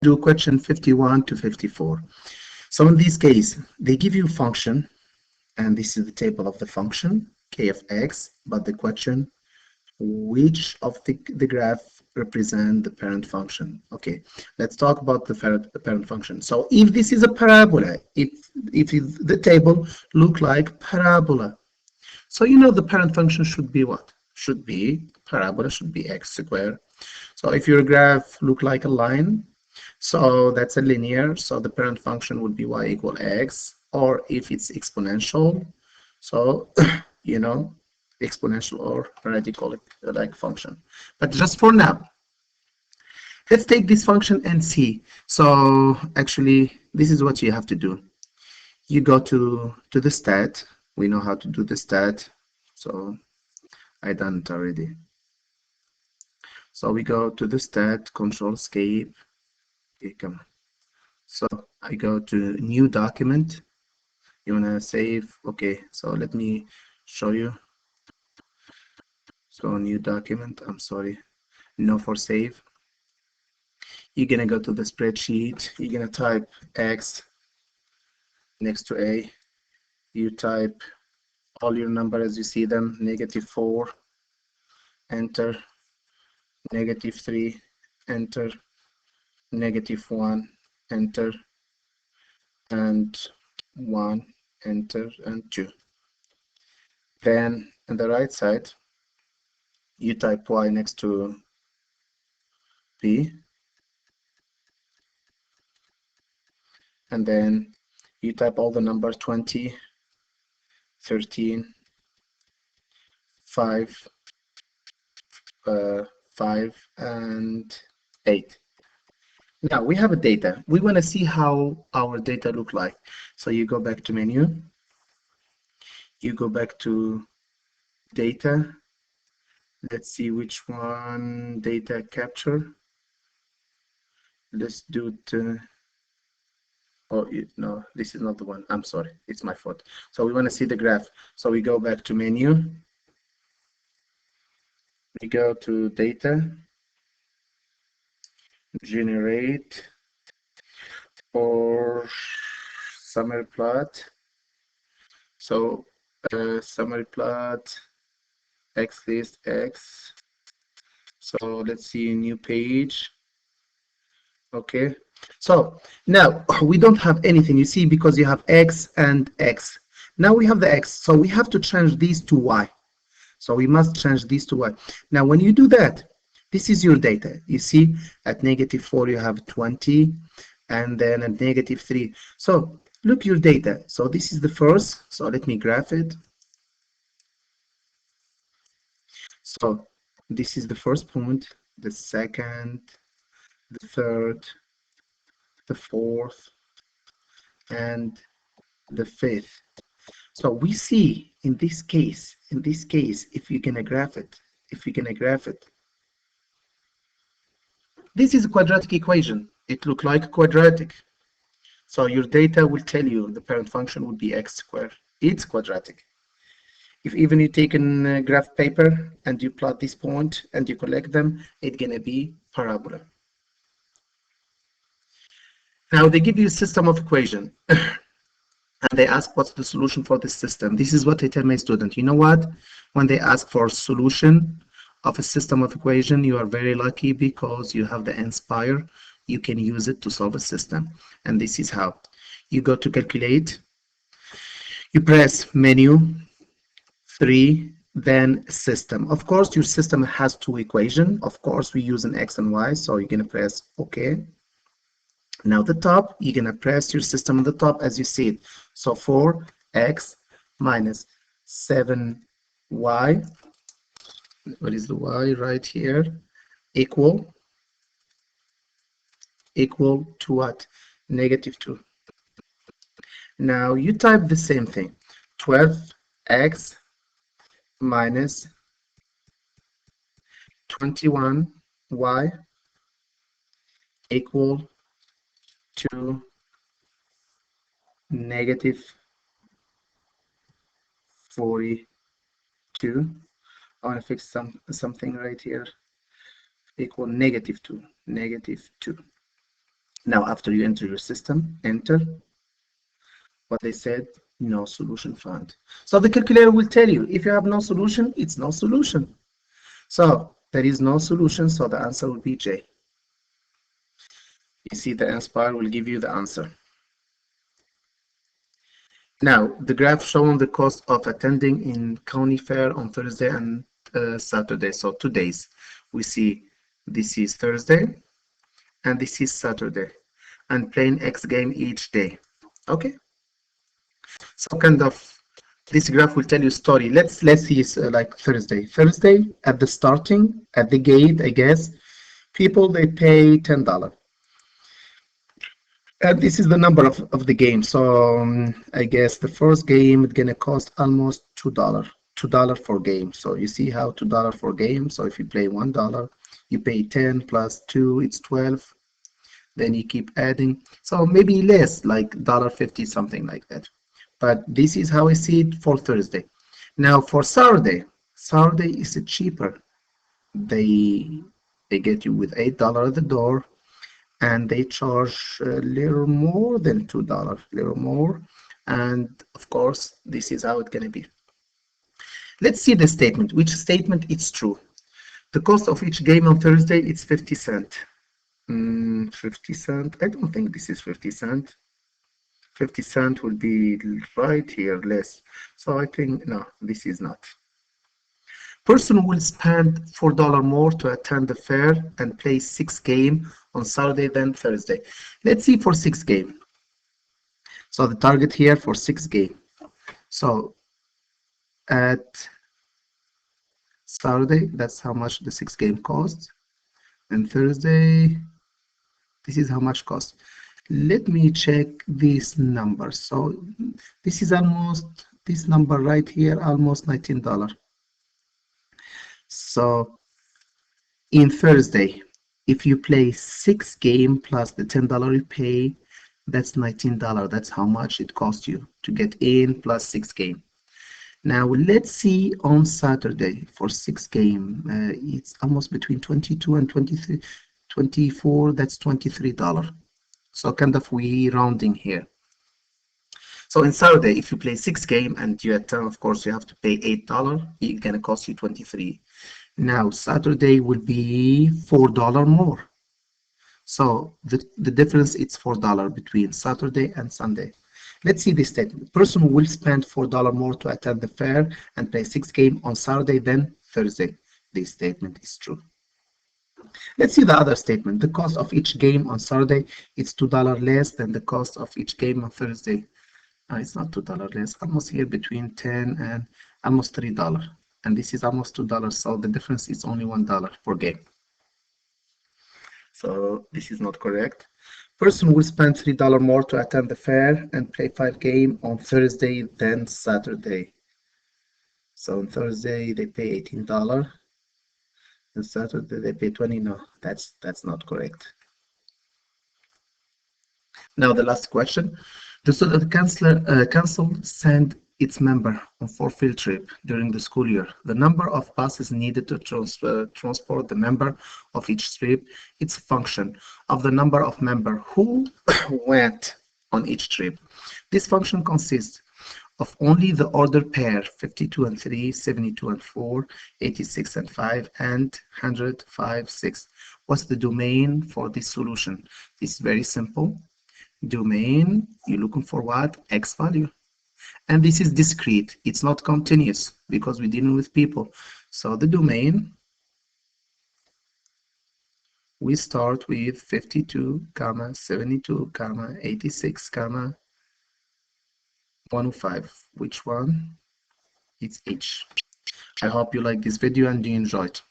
do question 51 to 54. So in this case, they give you a function, and this is the table of the function, k of x, but the question, which of the graph represent the parent function? Okay, let's talk about the parent function. So if this is a parabola, the table look like parabola, so you know the parent function should be what? Should be parabola, should be x squared. So if your graph look like a line, so that's a linear, so the parent function would be y equal x, or if it's exponential, so you know, exponential or radical like function. But just for now, let's take this function and see. So actually, this is what you have to do. You go to the stat. We know how to do the stat, so I done it already. So we go to the stat, control escape. Okay, come on. So I go to new document. You wanna save? Okay, so let me show you. So new document, I'm sorry, no for save. You're gonna go to the spreadsheet, you're gonna type X next to A, you type all your number as you see them, -4, enter, -3, enter, -1, enter, and 1, enter, and 2. Then on the right side, you type Y next to B, and then you type all the numbers 20, 13, 5, 5, and 8. Now we have a data. We want to see how our data look like. So you go back to menu, you go back to data. Let's see which one, data capture. Let's do it. Oh, no, this is not the one. I'm sorry, it's my fault. So we want to see the graph. So we go back to menu. We go to data, generate, or summary plot. So summary plot, X list X. So let's see a new page. Okay, so now we don't have anything, you see, because you have X and X. Now we have the X, so we have to change these to Y. So we must change these to Y. Now when you do that, this is your data. You see at -4 you have 20, and then at -3. So look your data. So this is the first. So let me graph it. So this is the first point, the second, the third, the fourth, and the fifth. So we see in this case, if you're gonna graph it, this is a quadratic equation. It looks like quadratic. So your data will tell you the parent function would be x squared. It's quadratic. If even you take a graph paper and you plot this point and you collect them, it's gonna be parabola. Now they give you a system of equation and they ask what's the solution for this system. This is what I tell my student. You know what? When they ask for a solution of a system of equation, you are very lucky because you have the inspire. You can use it to solve a system. And this is how. You go to calculate, you press menu, 3, then system. Of course, your system has two equations. Of course, we use an X and Y, so you're gonna press OK. Now the top, you're gonna press your system on the top as you see it. So 4x minus 7y, what is the y right here, equal to what? -2. Now you type the same thing, 12x minus 21y equal to -42. I want to fix something right here. Equal -2. Now, after you enter your system, enter what they said, no solution found. So the calculator will tell you if you have no solution, it's no solution. So there is no solution, so the answer will be J. You see the answer bar will give you the answer. Now, the graph showing the cost of attending in county fair on Thursday and Saturday. So 2 days. We see this is Thursday and this is Saturday, and playing X game each day. Okay, so kind of this graph will tell you story. Let's see like Thursday. Thursday at the starting at the gate, I guess people they pay $10. And this is the number of the game. So I guess the first game is gonna cost almost $2. $2 for game. So you see how $2 for game. So if you play $1, you pay 10 plus 2, it's 12. Then you keep adding. So maybe less, like $1.50, something like that. But this is how I see it for Thursday. Now for Saturday, Saturday is cheaper. They they get you with $8 at the door, and they charge a little more than $2, a little more. And of course, this is how it's gonna be. Let's see the statement. Which statement is true? The cost of each game on Thursday is 50 cents. 50 cents. I don't think this is 50 cents. 50 cents will be right here less. So I think no, this is not. Person will spend $4 more to attend the fair and play 6 games on Saturday than Thursday. Let's see for 6 games. So the target here for 6 games. So at Saturday, that's how much the 6 game costs. And Thursday, this is how much cost. Let me check this number. So this is almost, this number right here, almost $19. So in Thursday, if you play 6 games plus the $10 you pay, that's $19. That's how much it costs you to get in plus 6 games. Now let's see on Saturday for 6 games. It's almost between 22 and 23, 24. That's $23. So kind of we rounding here. So in Saturday, if you play 6 games and you attend, of course, you have to pay $8. It's gonna cost you 23. Now Saturday will be $4 more. So the difference is $4 between Saturday and Sunday. Let's see this statement. The person will spend $4 more to attend the fair and play 6 games on Saturday than Thursday. This statement is true. Let's see the other statement. The cost of each game on Saturday is $2 less than the cost of each game on Thursday. It's not $2 less, almost here between 10 and almost $3. And this is almost $2, so the difference is only $1 per game. So this is not correct. Person will spend $3 more to attend the fair and play 5 games on Thursday than Saturday. So on Thursday they pay $18, and Saturday they pay 20. No, that's not correct. Now the last question. The student council sent its member on 4 field trips during the school year. The number of buses needed to transport the member of each trip, it's a function of the number of members who went on each trip. This function consists of only the order pair 52 and 3, 72 and 4, 86 and 5, and 105, 6. What's the domain for this solution? It's very simple. Domain, you're looking for what? X value. And this is discrete. It's not continuous because we're dealing with people. So the domain, we start with 52, 72, 86, 105. Which one? It's H. I hope you like this video and you enjoyed.